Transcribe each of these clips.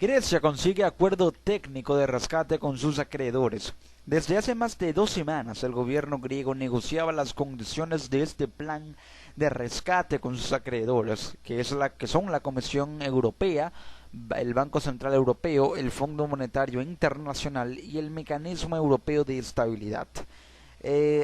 Grecia consigue acuerdo técnico de rescate con sus acreedores. Desde hace más de 2 semanas, el gobierno griego negociaba las condiciones de este plan de rescate con sus acreedores, que son la Comisión Europea, el Banco Central Europeo, el Fondo Monetario Internacional y el Mecanismo Europeo de Estabilidad.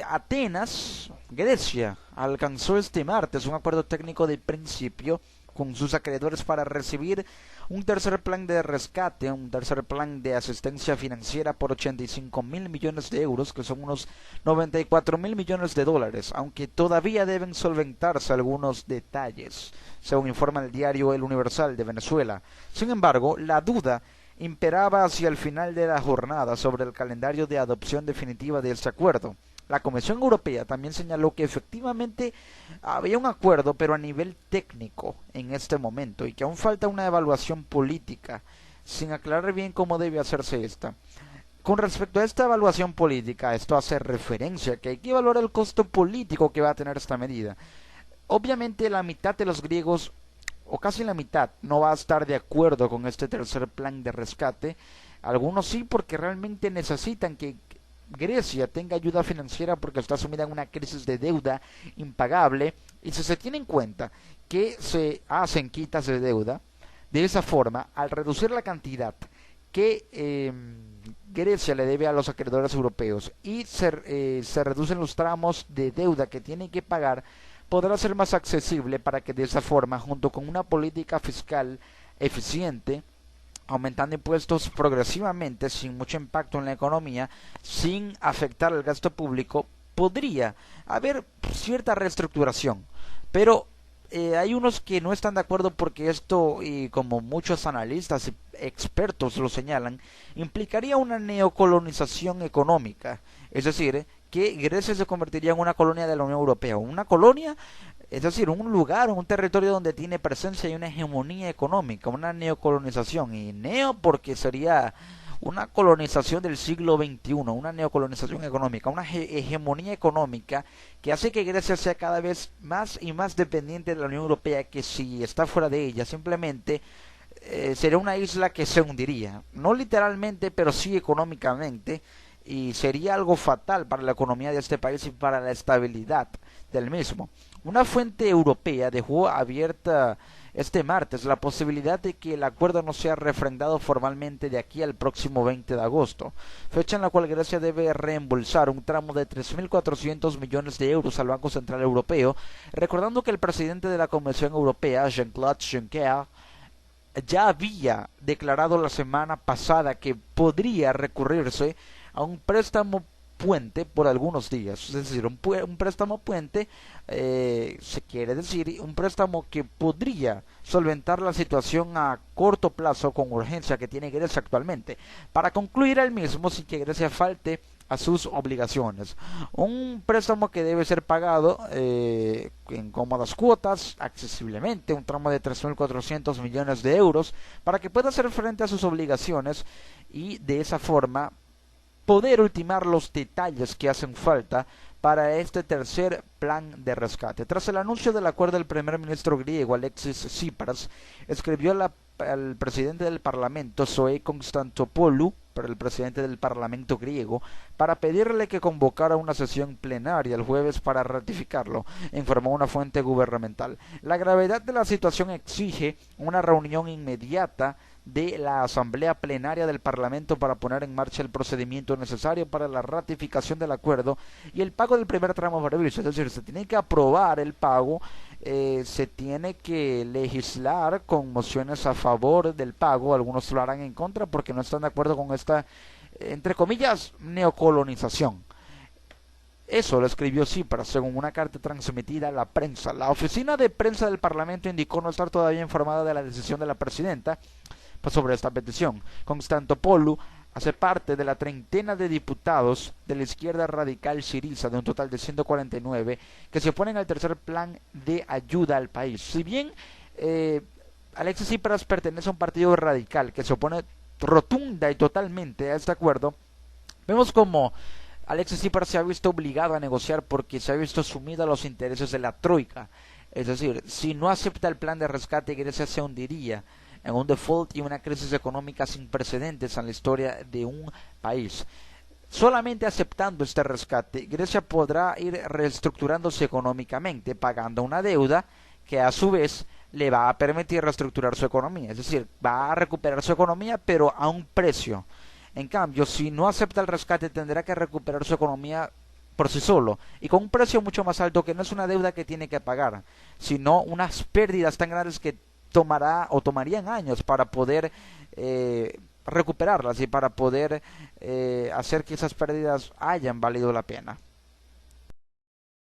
Atenas, Grecia, alcanzó este martes un acuerdo técnico de principio con sus acreedores para recibir un tercer plan de rescate, un tercer plan de asistencia financiera por 85.000 millones de euros, que son unos 94.000 millones de dólares, aunque todavía deben solventarse algunos detalles, según informa el diario El Universal de Venezuela. Sin embargo, la duda imperaba hacia el final de la jornada sobre el calendario de adopción definitiva de este acuerdo. La Comisión Europea también señaló que efectivamente había un acuerdo, pero a nivel técnico en este momento, y que aún falta una evaluación política, sin aclarar bien cómo debe hacerse esta. Con respecto a esta evaluación política, esto hace referencia a que hay que evaluar el costo político que va a tener esta medida. Obviamente la mitad de los griegos, o casi la mitad, no va a estar de acuerdo con este tercer plan de rescate. Algunos sí, porque realmente necesitan que Grecia tenga ayuda financiera porque está sumida en una crisis de deuda impagable, y si se tiene en cuenta que se hacen quitas de deuda, de esa forma, al reducir la cantidad que Grecia le debe a los acreedores europeos y se reducen los tramos de deuda que tiene que pagar, podrá ser más accesible para que de esa forma, junto con una política fiscal eficiente, aumentando impuestos progresivamente sin mucho impacto en la economía, sin afectar el gasto público, podría haber cierta reestructuración. Pero hay unos que no están de acuerdo porque esto, y como muchos analistas y expertos lo señalan, implicaría una neocolonización económica. Es decir, que Grecia se convertiría en una colonia de la Unión Europea. Una colonia, es decir, un lugar, un territorio donde tiene presencia y una hegemonía económica, una neocolonización. Y neo porque sería una colonización del siglo XXI, una neocolonización económica, una hegemonía económica que hace que Grecia sea cada vez más y más dependiente de la Unión Europea, que si está fuera de ella simplemente sería una isla que se hundiría, no literalmente, pero sí económicamente, y sería algo fatal para la economía de este país y para la estabilidad del mismo. Una fuente europea dejó abierta este martes la posibilidad de que el acuerdo no sea refrendado formalmente de aquí al próximo 20 de agosto, fecha en la cual Grecia debe reembolsar un tramo de 3.400 millones de euros al Banco Central Europeo, recordando que el presidente de la Comisión Europea, Jean-Claude Juncker, ya había declarado la semana pasada que podría recurrirse a un préstamo puente por algunos días, es decir, un préstamo puente, se quiere decir un préstamo que podría solventar la situación a corto plazo con urgencia que tiene Grecia actualmente, para concluir el mismo sin que Grecia falte a sus obligaciones. Un préstamo que debe ser pagado en cómodas cuotas, accesiblemente, un tramo de 3.400 millones de euros, para que pueda hacer frente a sus obligaciones y de esa forma poder ultimar los detalles que hacen falta para este tercer plan de rescate. Tras el anuncio del acuerdo, el primer ministro griego Alexis Tsipras escribió al presidente del Parlamento, Zoe Konstantopoulou, para el presidente del Parlamento griego, para pedirle que convocara una sesión plenaria el jueves para ratificarlo, informó una fuente gubernamental. La gravedad de la situación exige una reunión inmediata de la Asamblea Plenaria del Parlamento para poner en marcha el procedimiento necesario para la ratificación del acuerdo y el pago del primer tramo previsto. Es decir, se tiene que aprobar el pago, se tiene que legislar con mociones a favor del pago. Algunos lo harán en contra porque no están de acuerdo con esta, entre comillas, neocolonización. Eso lo escribió Tsipras, según una carta transmitida a la prensa. La oficina de prensa del Parlamento indicó no estar todavía informada de la decisión de la presidenta sobre esta petición. Konstantopoulou hace parte de la treintena de diputados de la izquierda radical Syriza, de un total de 149, que se oponen al tercer plan de ayuda al país. Si bien Alexis Tsipras pertenece a un partido radical que se opone rotunda y totalmente a este acuerdo, vemos como Alexis Tsipras se ha visto obligado a negociar porque se ha visto sumido a los intereses de la troika. Es decir, si no acepta el plan de rescate, Grecia se hundiría. en un default y una crisis económica sin precedentes en la historia de un país. Solamente aceptando este rescate, Grecia podrá ir reestructurándose económicamente, pagando una deuda que a su vez le va a permitir reestructurar su economía, es decir, va a recuperar su economía pero a un precio. En cambio, si no acepta el rescate, tendrá que recuperar su economía por sí solo y con un precio mucho más alto, que no es una deuda que tiene que pagar, sino unas pérdidas tan grandes que tomará o tomarían años para poder recuperarlas y para poder hacer que esas pérdidas hayan valido la pena.